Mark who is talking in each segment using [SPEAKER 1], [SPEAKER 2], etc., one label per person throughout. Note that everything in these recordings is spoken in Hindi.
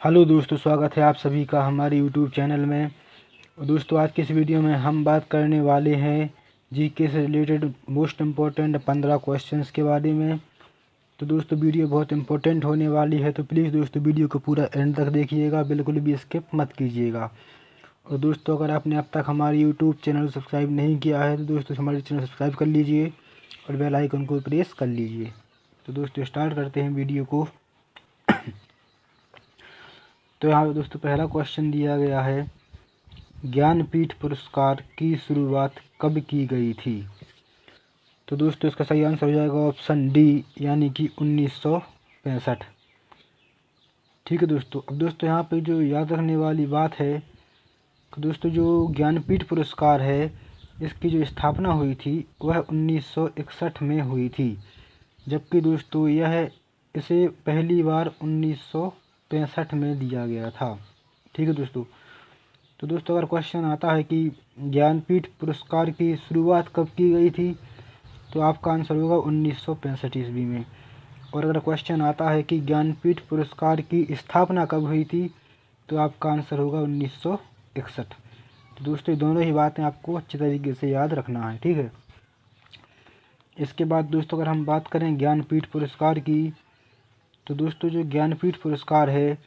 [SPEAKER 1] हेलो दोस्तों, स्वागत है आप सभी का हमारे यूट्यूब चैनल में। और दोस्तों, आज के इस वीडियो में हम बात करने वाले हैं जीके से रिलेटेड मोस्ट इम्पोर्टेंट 15 क्वेश्चंस के बारे में। तो दोस्तों, वीडियो बहुत इम्पोर्टेंट होने वाली है, तो प्लीज़ दोस्तों वीडियो को पूरा एंड तक देखिएगा, बिल्कुल भी स्किप मत कीजिएगा। और दोस्तों, अगर आपने अब तक हमारे यूट्यूब चैनल सब्सक्राइब नहीं किया है तो दोस्तों हमारे चैनल सब्सक्राइब कर लीजिए और बेल आइकन को प्रेस कर लीजिए। तो दोस्तों, स्टार्ट करते हैं वीडियो को। तो यहाँ पे दोस्तों पहला क्वेश्चन दिया गया है, ज्ञानपीठ पुरस्कार की शुरुआत कब की गई थी? तो दोस्तों इसका सही आंसर हो जाएगा ऑप्शन डी, यानी कि 1965। ठीक है दोस्तों। अब दोस्तों यहाँ पे जो याद रखने वाली बात है कि दोस्तों जो ज्ञानपीठ पुरस्कार है, इसकी जो स्थापना हुई थी वह 1961 में हुई थी, जबकि दोस्तों यह इसे पहली बार 1965 में दिया गया था। ठीक है दोस्तों। तो दोस्तों अगर क्वेश्चन आता है कि ज्ञानपीठ पुरस्कार की शुरुआत कब की गई थी, तो आपका आंसर होगा 1965 ईस्वी में। और अगर क्वेश्चन आता है कि ज्ञानपीठ पुरस्कार की स्थापना कब हुई थी, तो आपका आंसर होगा 1961। तो दोस्तों दोनों ही बातें आपको अच्छे तरीके से याद रखना है। ठीक है। इसके बाद दोस्तों अगर हम बात करें ज्ञानपीठ पुरस्कार की, तो दोस्तों जो ज्ञानपीठ पुरस्कार है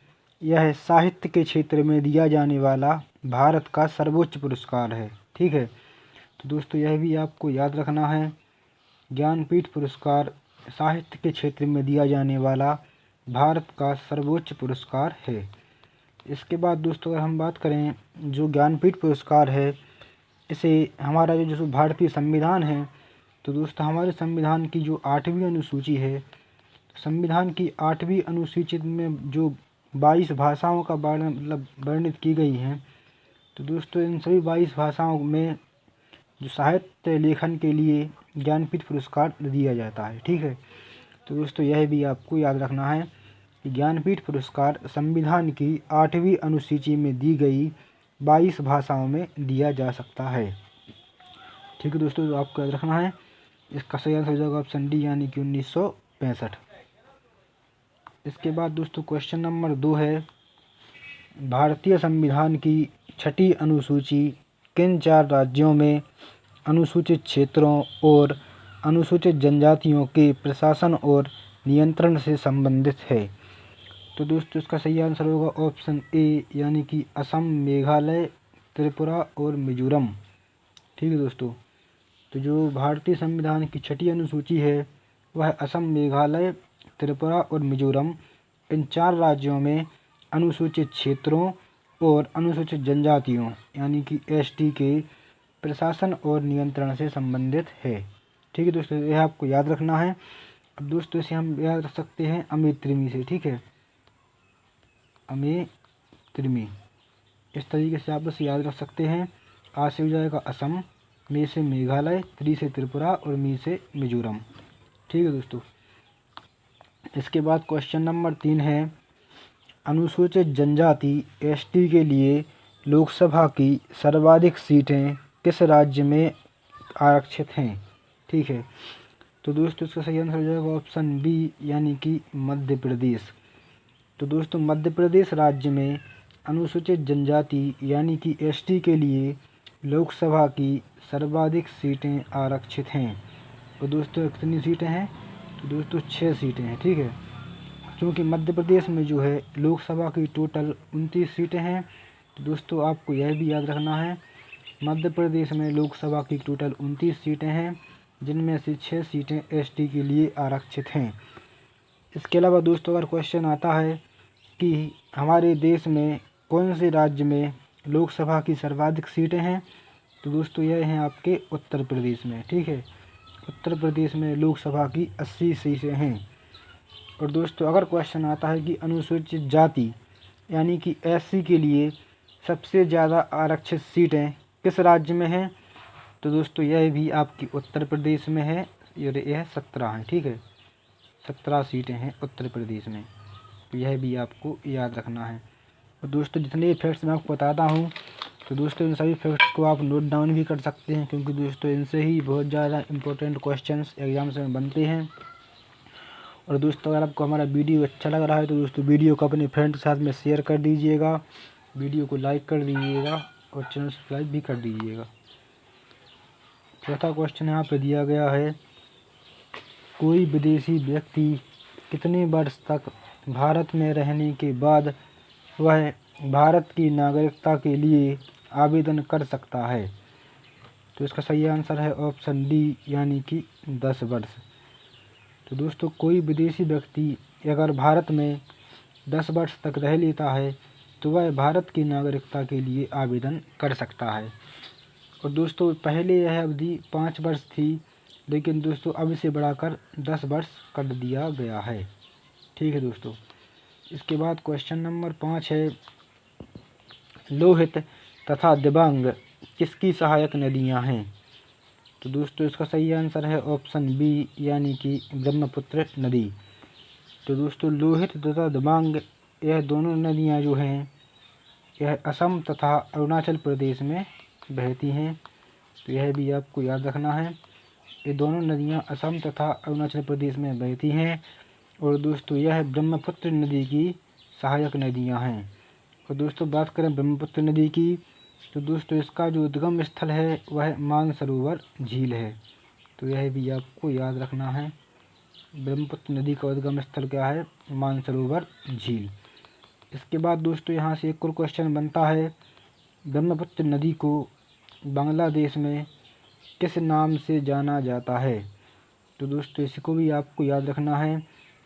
[SPEAKER 1] यह साहित्य के क्षेत्र में दिया जाने वाला भारत का सर्वोच्च पुरस्कार है। ठीक है। तो दोस्तों यह भी आपको याद रखना है, ज्ञानपीठ पुरस्कार साहित्य के क्षेत्र में दिया जाने वाला भारत का सर्वोच्च पुरस्कार है। इसके बाद दोस्तों अगर हम बात करें जो ज्ञानपीठ पुरस्कार है, इसे हमारा जो भारतीय संविधान है, तो दोस्तों हमारे संविधान की जो 8वीं अनुसूची है, संविधान की 8वीं अनुसूची में जो 22 भाषाओं का वर्णित की गई हैं, तो दोस्तों इन सभी 22 भाषाओं में जो साहित्य लेखन के लिए ज्ञानपीठ पुरस्कार दिया जाता है। ठीक है। तो दोस्तों यह भी आपको याद रखना है कि ज्ञानपीठ पुरस्कार संविधान की 8वीं अनुसूची में दी गई 22 भाषाओं में दिया जा सकता है। ठीक है दोस्तों, तो आपको याद रखना है। इसका सही आंसर हो जाएगा ऑप्शन डी, यानी कि 1965। इसके बाद दोस्तों क्वेश्चन नंबर 2 है, भारतीय संविधान की 6ठी अनुसूची किन 4 राज्यों में अनुसूचित क्षेत्रों और अनुसूचित जनजातियों के प्रशासन और नियंत्रण से संबंधित है? तो दोस्तों इसका सही आंसर होगा ऑप्शन ए, यानी कि असम, मेघालय, त्रिपुरा और मिजोरम। ठीक है दोस्तों। तो जो भारतीय संविधान की 6ठी अनुसूची है वह असम, मेघालय, त्रिपुरा और मिजोरम इन 4 राज्यों में अनुसूचित क्षेत्रों और अनुसूचित जनजातियों यानी कि एसटी के प्रशासन और नियंत्रण से संबंधित है। ठीक है दोस्तों, यह आपको याद रखना है। अब दोस्तों इसे हम याद रख सकते हैं अमे त्रिमी से। ठीक है, अमे त्रिमी, इस तरीके से आप बस याद रख सकते हैं। आ से हो जाएगा असम, मे से मेघालय, त्रि से त्रिपुरा और मी से मिजोरम। ठीक है दोस्तों। इसके बाद क्वेश्चन नंबर 3 है, अनुसूचित जनजाति एसटी के लिए लोकसभा की सर्वाधिक सीटें किस राज्य में आरक्षित हैं? ठीक है। तो दोस्तों इसका सही आंसर हो जाएगा ऑप्शन बी, यानी कि मध्य प्रदेश। तो दोस्तों मध्य प्रदेश राज्य में अनुसूचित जनजाति यानी कि एसटी के लिए लोकसभा की सर्वाधिक सीटें आरक्षित हैं। और दोस्तों कितनी सीटें हैं? तो दोस्तों 6 सीटें हैं। ठीक है। क्योंकि मध्य प्रदेश में जो है लोकसभा की टोटल 29 सीटें हैं, तो दोस्तों आपको यह भी याद रखना है, मध्य प्रदेश में लोकसभा की टोटल 29 सीटें हैं, जिनमें से 6 सीटें एसटी के लिए आरक्षित हैं। इसके अलावा दोस्तों अगर क्वेश्चन आता है कि हमारे देश में कौन से राज्य में लोकसभा की सर्वाधिक सीटें हैं, तो दोस्तों यह हैं आपके उत्तर प्रदेश में। ठीक है, उत्तर प्रदेश में लोकसभा की 80 सीटें हैं। और दोस्तों अगर क्वेश्चन आता है कि अनुसूचित जाति यानी कि एससी के लिए सबसे ज़्यादा आरक्षित सीटें किस राज्य में हैं, तो दोस्तों यह भी आपकी उत्तर प्रदेश में है। यह 17 हैं। ठीक है, 17 सीटें हैं उत्तर प्रदेश में। तो यह भी आपको याद रखना है। और दोस्तों जितने फैक्ट्स मैं आपको बताता हूँ, तो दोस्तों इन सभी फैक्ट्स को आप नोट डाउन भी कर सकते हैं, क्योंकि दोस्तों इनसे ही बहुत ज़्यादा इंपॉर्टेंट क्वेश्चंस एग्जाम्स में बनते हैं। और दोस्तों अगर आपको हमारा वीडियो अच्छा लग रहा है तो दोस्तों वीडियो को अपने फ्रेंड के साथ में शेयर कर दीजिएगा, वीडियो को लाइक कर दीजिएगा और चैनल सब्सक्राइब भी कर दीजिएगा। चौथा क्वेश्चन यहाँ पे दिया गया है, कोई विदेशी व्यक्ति कितने वर्ष तक भारत में रहने के बाद वह भारत की नागरिकता के लिए आवेदन कर सकता है? तो इसका सही आंसर है ऑप्शन डी, यानी कि 10 वर्ष। तो दोस्तों कोई विदेशी व्यक्ति अगर भारत में 10 वर्ष तक रह लेता है तो वह भारत की नागरिकता के लिए आवेदन कर सकता है। और दोस्तों पहले यह अवधि 5 वर्ष थी, लेकिन दोस्तों अब इसे बढ़ाकर 10 वर्ष कर दिया गया है। ठीक है दोस्तों। इसके बाद क्वेश्चन नंबर 5 है, लोहित तथा दिबांग किसकी सहायक नदियां हैं? तो दोस्तों इसका सही आंसर है ऑप्शन बी, यानी कि ब्रह्मपुत्र नदी। तो दोस्तों लोहित तथा दिबांग यह दोनों नदियां जो हैं यह असम तथा अरुणाचल प्रदेश में बहती हैं। तो यह भी आपको याद रखना है, ये दोनों नदियां असम तथा अरुणाचल प्रदेश में बहती हैं। और दोस्तों यह ब्रह्मपुत्र नदी की सहायक नदियां हैं। और दोस्तों बात करें ब्रह्मपुत्र नदी की, तो दोस्तों इसका जो उद्गम स्थल है वह मानसरोवर झील है। तो यह भी आपको याद रखना है, ब्रह्मपुत्र नदी का उद्गम स्थल क्या है? मानसरोवर झील। इसके बाद दोस्तों यहाँ से एक और क्वेश्चन बनता है, ब्रह्मपुत्र नदी को बांग्लादेश में किस नाम से जाना जाता है? तो दोस्तों इसको भी आपको याद रखना है,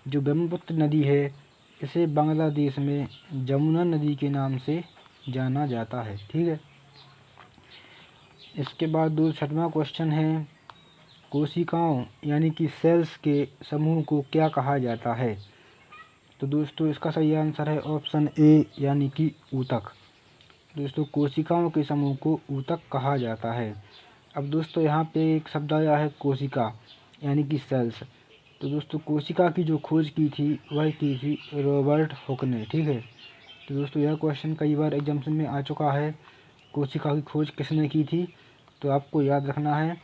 [SPEAKER 1] जो ब्रह्मपुत्र नदी है इसे बांग्लादेश में जमुना नदी के नाम से जाना जाता है। ठीक है। इसके बाद 6वां क्वेश्चन है, कोशिकाओं यानी कि सेल्स के समूह को क्या कहा जाता है? तो दोस्तों इसका सही आंसर है ऑप्शन ए, यानी कि ऊतक। दोस्तों कोशिकाओं के समूह को ऊतक कहा जाता है। अब दोस्तों यहाँ पे एक शब्द आया है कोशिका यानी कि सेल्स। तो दोस्तों कोशिका की जो खोज की थी वह की थी रॉबर्ट हुक ने। ठीक है। तो दोस्तों यह क्वेश्चन कई बार एग्जाम्स में आ चुका है, कोशिका की खोज किसने की थी? तो आपको याद रखना है,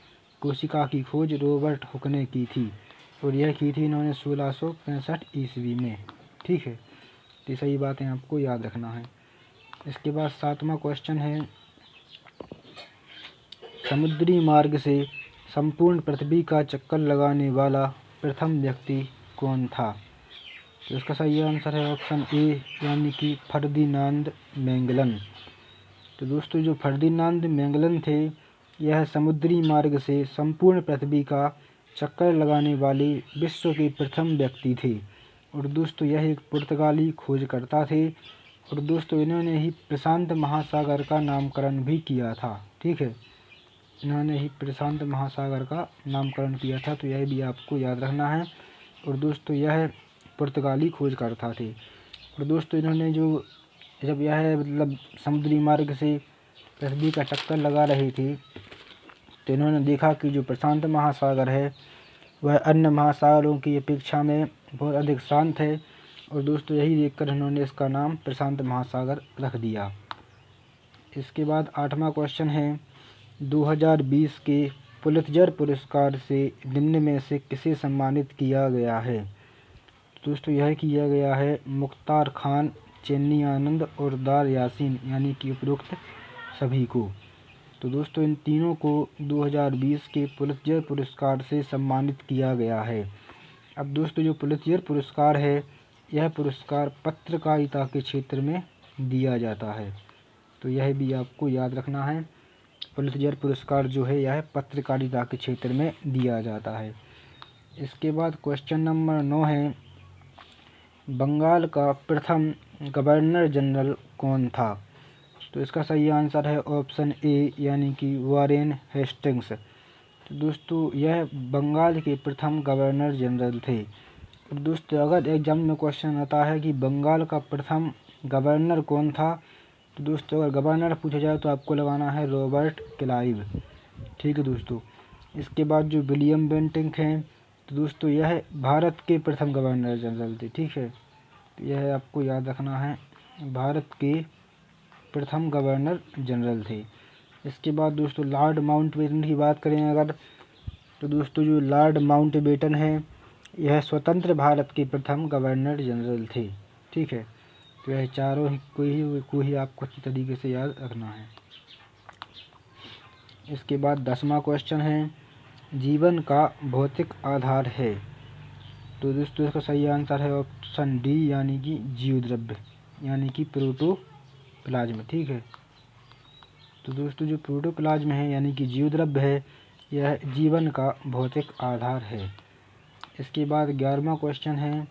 [SPEAKER 1] कोशिका की खोज रॉबर्ट हुक ने की थी और यह की थी इन्होंने 1665 ईस्वी में। ठीक है। तो सही बातें आपको याद रखना है। इसके बाद 7वां क्वेश्चन है, समुद्री मार्ग से संपूर्ण पृथ्वी का चक्कर लगाने वाला प्रथम व्यक्ति कौन था? तो इसका सही आंसर है ऑप्शन ए, यानी कि फर्दिनांद मैगलन। तो दोस्तों जो फर्दिनांद मैगलन थे यह समुद्री मार्ग से संपूर्ण पृथ्वी का चक्कर लगाने वाले विश्व के प्रथम व्यक्ति थे। और दोस्तों यह एक पुर्तगाली खोजकर्ता थे और दोस्तों इन्होंने ही प्रशांत महासागर का नामकरण भी किया था। ठीक है, इन्होंने ही प्रशांत महासागर का नामकरण किया था। तो यह भी आपको याद रखना है। और दोस्तों यह पुर्तगाली खोजकर्ता थे। और दोस्तों इन्होंने जो जब यह मतलब समुद्री मार्ग से पृथ्वी का चक्कर लगा रहे थे तो इन्होंने देखा कि जो प्रशांत महासागर है वह अन्य महासागरों की अपेक्षा में बहुत अधिक शांत है। और दोस्तों यही देखकर इन्होंने इसका नाम प्रशांत महासागर रख दिया। इसके बाद 8वां क्वेश्चन है, 2020 के पुलित्जर पुरस्कार से निम्न में से किसे सम्मानित किया गया है? दोस्तों यह किया गया है मुख्तार खान, चेन्नी आनंद और दार यासीन, यानी कि उपरोक्त सभी को। तो दोस्तों इन तीनों को 2020 के पुलित्जर पुरस्कार से सम्मानित किया गया है। अब दोस्तों जो पुलित्जर पुरस्कार है यह पुरस्कार पत्रकारिता के क्षेत्र में दिया जाता है। तो यह भी आपको याद रखना है, पुलित्जर पुरस्कार जो है यह पत्रकारिता के क्षेत्र में दिया जाता है। इसके बाद क्वेश्चन नंबर 9 है, बंगाल का प्रथम गवर्नर जनरल कौन था? तो इसका सही आंसर है ऑप्शन ए, यानी कि वारेन हेस्टिंग्स। तो दोस्तों यह बंगाल के प्रथम गवर्नर जनरल थे। और दोस्तों अगर एग्जाम में क्वेश्चन आता है कि बंगाल का प्रथम गवर्नर कौन था, तो दोस्तों अगर गवर्नर पूछा जाए तो आपको लगाना है रॉबर्ट क्लाइव। ठीक है दोस्तों। इसके बाद जो विलियम बेंटिंक हैं, तो दोस्तों यह भारत के प्रथम गवर्नर जनरल थे। ठीक है, तो यह आपको याद रखना है, भारत के प्रथम गवर्नर जनरल थे। इसके बाद दोस्तों लॉर्ड माउंटबेटन की बात करें अगर, तो दोस्तों जो लॉर्ड माउंटबेटन है यह स्वतंत्र भारत के प्रथम गवर्नर जनरल थे। ठीक है, तो यह चारों को ही आपको अच्छी तरीके से याद रखना है। इसके बाद 10वां क्वेश्चन है, जीवन का भौतिक आधार है। तो दोस्तों इसका सही आंसर है ऑप्शन डी, यानी कि जीव द्रव्य, यानी कि प्रोटोप्लाज्म। ठीक है, तो दोस्तों जो प्रोटोप्लाज्म है यानी कि जीव द्रव्य है, यह जीवन का भौतिक आधार है। इसके बाद 11वां क्वेश्चन है,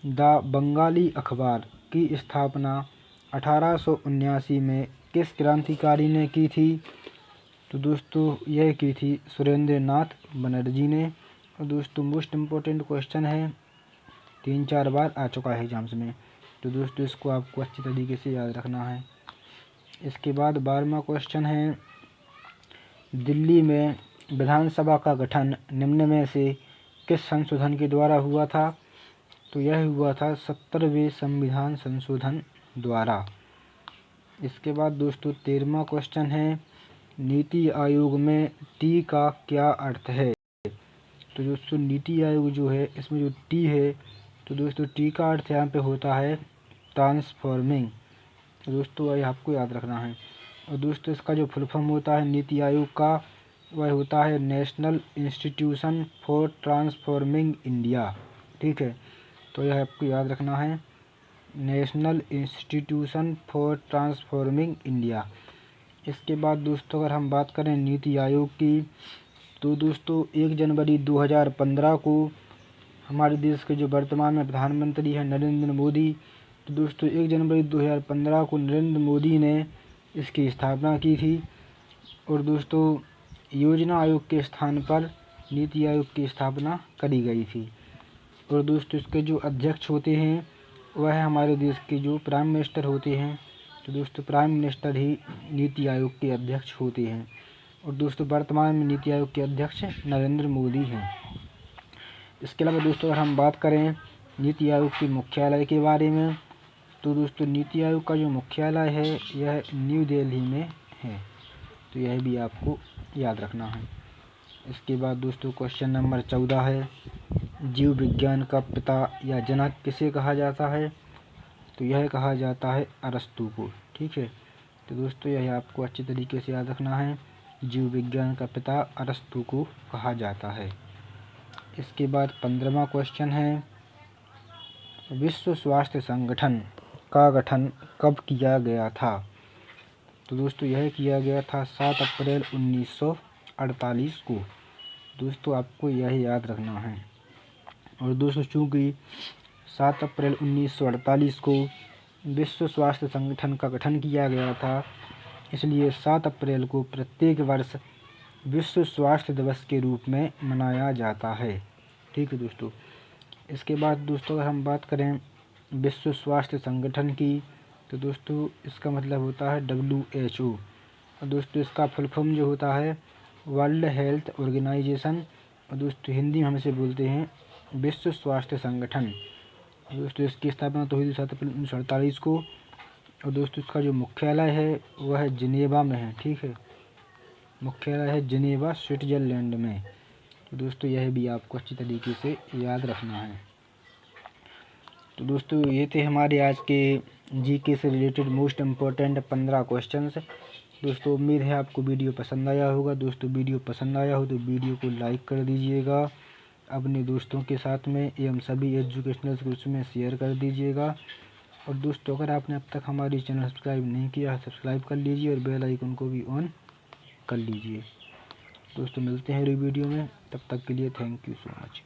[SPEAKER 1] द बंगाली अखबार की स्थापना 1879 में किस क्रांतिकारी ने की थी? तो दोस्तों यह की थी सुरेंद्र नाथ बनर्जी ने। और दोस्तों मोस्ट इम्पोर्टेंट क्वेश्चन है, 3-4 बार आ चुका है एग्जाम्स में, तो दोस्तों इसको आपको अच्छी तरीके से याद रखना है। इसके बाद 12वां क्वेश्चन है, दिल्ली में विधानसभा का गठन निम्न में से किस संशोधन के द्वारा हुआ था? तो यह हुआ था 70वें संविधान संशोधन द्वारा। इसके बाद दोस्तों 13वां क्वेश्चन है, नीति आयोग में टी का क्या अर्थ है? तो दोस्तों नीति आयोग जो है, इसमें जो टी है, तो दोस्तों टी का अर्थ यहाँ पे होता है ट्रांसफॉर्मिंग। तो दोस्तों यह आपको याद रखना है। और दोस्तों इसका जो फुल फॉर्म होता है नीति आयोग का, वह होता है national institution for transforming India. ठीक है, तो यह आपको याद रखना है, national institution for transforming India. इसके बाद दोस्तों अगर हम बात करें नीति आयोग की, तो दोस्तों 1 जनवरी 2015 को हमारे देश के जो वर्तमान में प्रधानमंत्री हैं नरेंद्र मोदी, तो दोस्तों 1 जनवरी 2015 को नरेंद्र मोदी ने इसकी स्थापना की थी। और दोस्तों योजना आयोग के स्थान पर नीति आयोग की स्थापना करी गई थी। और दोस्तों इसके जो अध्यक्ष होते हैं वह हमारे देश के जो प्राइम मिनिस्टर होते हैं, तो दोस्तों प्राइम मिनिस्टर ही नीति आयोग के अध्यक्ष होते हैं। और दोस्तों वर्तमान में नीति आयोग के अध्यक्ष नरेंद्र मोदी हैं। इसके अलावा दोस्तों अगर हम बात करें नीति आयोग के मुख्यालय के बारे में, तो दोस्तों नीति आयोग का जो मुख्यालय है यह न्यू दिल्ली में है, तो यह भी आपको याद रखना है। इसके बाद दोस्तों क्वेश्चन नंबर 14 है, जीव विज्ञान का पिता या जनक किसे कहा जाता है? तो यह कहा जाता है अरस्तू को। ठीक है, तो दोस्तों यह आपको अच्छे तरीके से याद रखना है, जीव विज्ञान का पिता अरस्तू को कहा जाता है। इसके बाद 15वां क्वेश्चन है, विश्व स्वास्थ्य संगठन का गठन कब किया गया था? तो दोस्तों यह किया गया था 7 अप्रैल 1948 को। दोस्तों आपको यह याद रखना है। और दोस्तों चूँकि 7 अप्रैल 1948 को विश्व स्वास्थ्य संगठन का गठन किया गया था, इसलिए 7 अप्रैल को प्रत्येक वर्ष विश्व स्वास्थ्य दिवस के रूप में मनाया जाता है। ठीक है दोस्तों, इसके बाद दोस्तों अगर हम बात करें विश्व स्वास्थ्य संगठन की, तो दोस्तों इसका मतलब होता है WHO। और दोस्तों इसका फुल फॉर्म जो होता है वर्ल्ड हेल्थ ऑर्गेनाइजेशन। और दोस्तों हिंदी में हम इसे बोलते हैं विश्व स्वास्थ्य संगठन। दोस्तों इसकी स्थापना तो हुई 7 अप्रैल 1948 को। और दोस्तों इसका जो मुख्यालय है वह जिनेवा में है। ठीक है, मुख्यालय है जिनेवा स्विट्जरलैंड में। तो दोस्तों यह भी आपको अच्छी तरीके से याद रखना है। तो दोस्तों ये थे हमारे आज के जीके से रिलेटेड मोस्ट इम्पोर्टेंट 15 क्वेश्चंस। दोस्तों उम्मीद है आपको वीडियो पसंद आया होगा। दोस्तों वीडियो पसंद आया हो तो वीडियो को लाइक कर दीजिएगा, अपने दोस्तों के साथ में एवं सभी एजुकेशनल ग्रुप्स में शेयर कर दीजिएगा। और दोस्तों अगर आपने अब तक हमारी चैनल सब्सक्राइब नहीं किया है, सब्सक्राइब कर लीजिए और बेल आइकन को भी ऑन कर लीजिए। दोस्तों मिलते हैं अगली वीडियो में, तब तक के लिए थैंक यू सो मच।